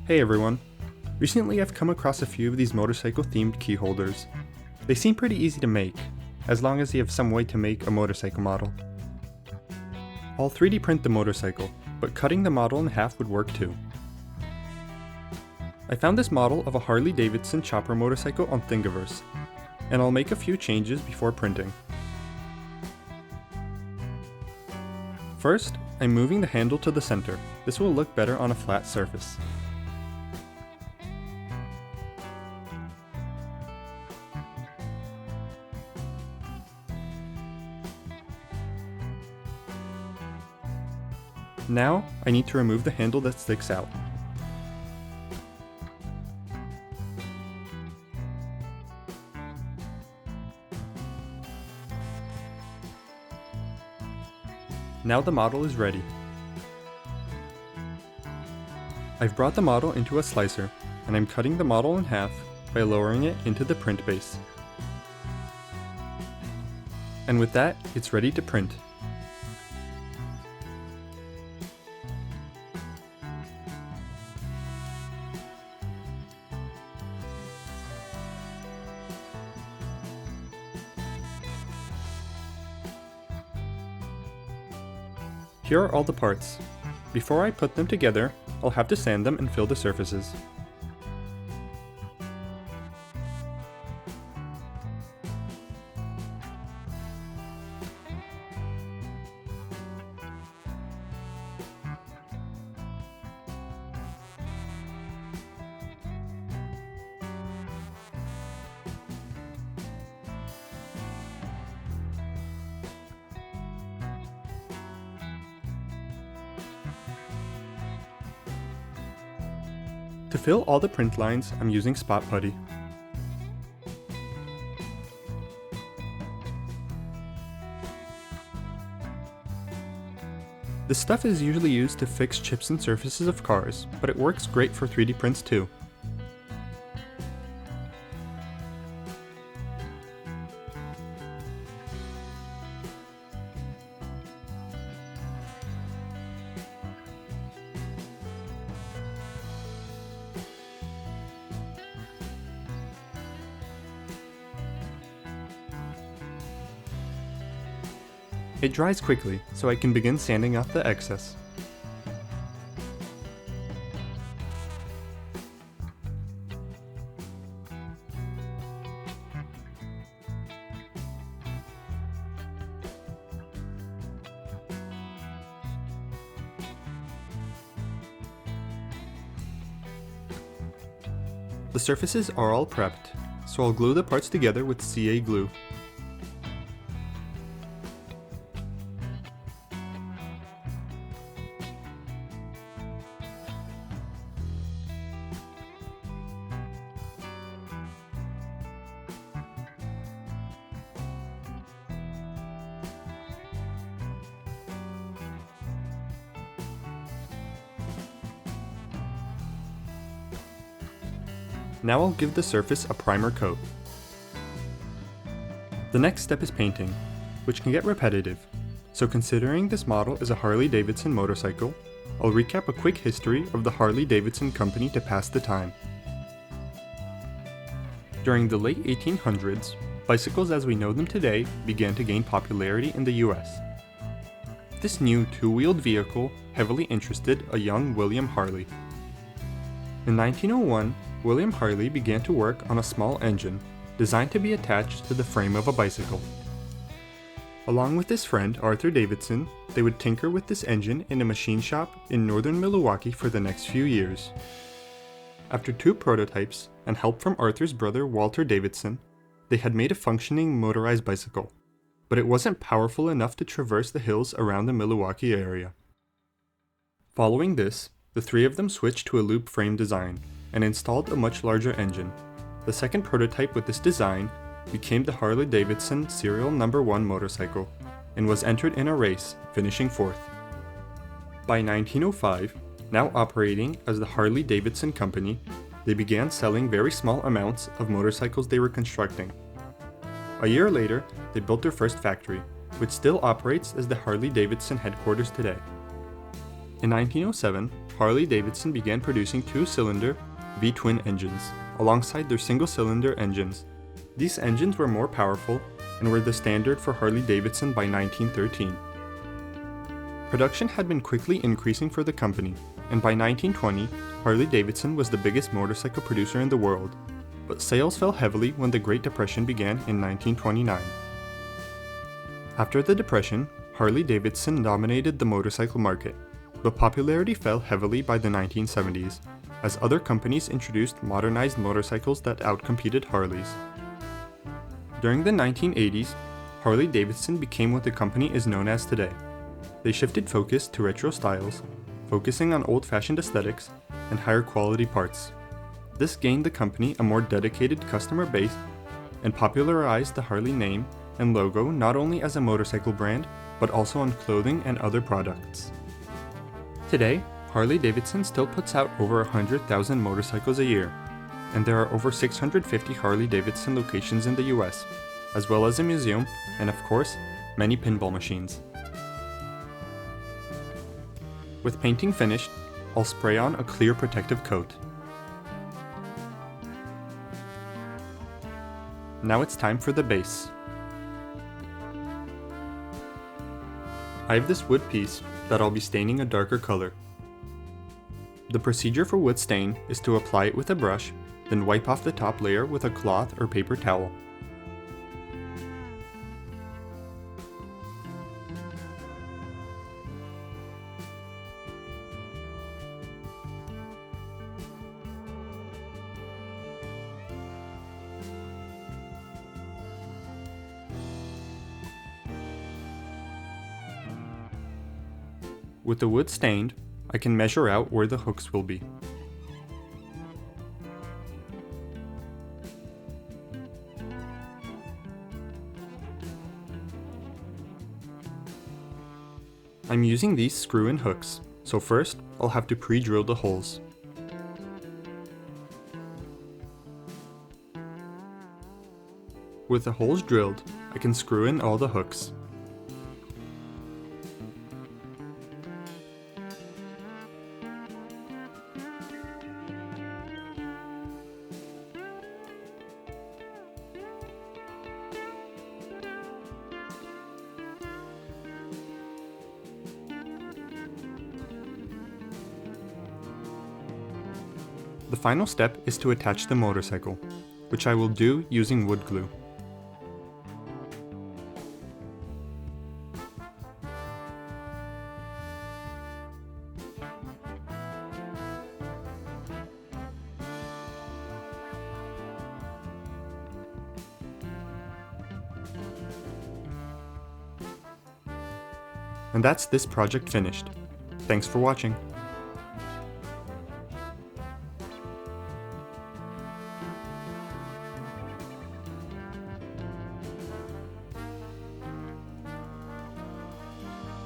Hey everyone! Recently I've come across a few of these motorcycle themed key holders. They seem pretty easy to make, as long as you have some way to make a motorcycle model. I'll 3D print the motorcycle, but cutting the model in half would work too. I found this model of a Harley-Davidson chopper motorcycle on Thingiverse, and I'll make a few changes before printing. First, I'm moving the handle to the center. This will look better on a flat surface. Now, I need to remove the handle that sticks out. Now the model is ready. I've brought the model into a slicer, and I'm cutting the model in half by lowering it into the print base. And with that, it's ready to print. Here are all the parts. Before I put them together, I'll have to sand them and fill the surfaces. To fill all the print lines, I'm using spot putty. This stuff is usually used to fix chips and surfaces of cars, but it works great for 3D prints too. It dries quickly, so I can begin sanding off the excess. The surfaces are all prepped, so I'll glue the parts together with CA glue. Now I'll give the surface a primer coat. The next step is painting, which can get repetitive, so considering this model is a Harley-Davidson motorcycle, I'll recap a quick history of the Harley-Davidson company to pass the time. During the late 1800s, bicycles as we know them today began to gain popularity in the US. This new two-wheeled vehicle heavily interested a young William Harley. In 1901, William Harley began to work on a small engine designed to be attached to the frame of a bicycle. Along with his friend Arthur Davidson, they would tinker with this engine in a machine shop in northern Milwaukee for the next few years. After 2 prototypes and help from Arthur's brother Walter Davidson, they had made a functioning motorized bicycle, but it wasn't powerful enough to traverse the hills around the Milwaukee area. Following this, the 3 of them switched to a loop frame design and installed a much larger engine. The second prototype with this design became the Harley-Davidson Serial No. 1 motorcycle, and was entered in a race, finishing 4th. By 1905, now operating as the Harley-Davidson Company, they began selling very small amounts of motorcycles they were constructing. A year later, they built their first factory, which still operates as the Harley-Davidson headquarters today. In 1907, Harley-Davidson began producing two-cylinder V-twin engines, alongside their single-cylinder engines. These engines were more powerful and were the standard for Harley-Davidson by 1913. Production had been quickly increasing for the company, and by 1920, Harley-Davidson was the biggest motorcycle producer in the world, but sales fell heavily when the Great Depression began in 1929. After the Depression, Harley-Davidson dominated the motorcycle market, but popularity fell heavily by the 1970s, as other companies introduced modernized motorcycles that outcompeted Harleys. During the 1980s, Harley-Davidson became what the company is known as today. They shifted focus to retro styles, focusing on old-fashioned aesthetics and higher quality parts. This gained the company a more dedicated customer base and popularized the Harley name and logo not only as a motorcycle brand, but also on clothing and other products. Today, Harley-Davidson still puts out over 100,000 motorcycles a year, and there are over 650 Harley-Davidson locations in the US, as well as a museum and, of course, many pinball machines. With painting finished, I'll spray on a clear protective coat. Now it's time for the base. I have this wood piece that I'll be staining a darker color. The procedure for wood stain is to apply it with a brush, then wipe off the top layer with a cloth or paper towel. With the wood stained, I can measure out where the hooks will be. I'm using these screw-in hooks, so first I'll have to pre-drill the holes. With the holes drilled, I can screw in all the hooks. The final step is to attach the motorcycle, which I will do using wood glue. And that's this project finished. Thanks for watching.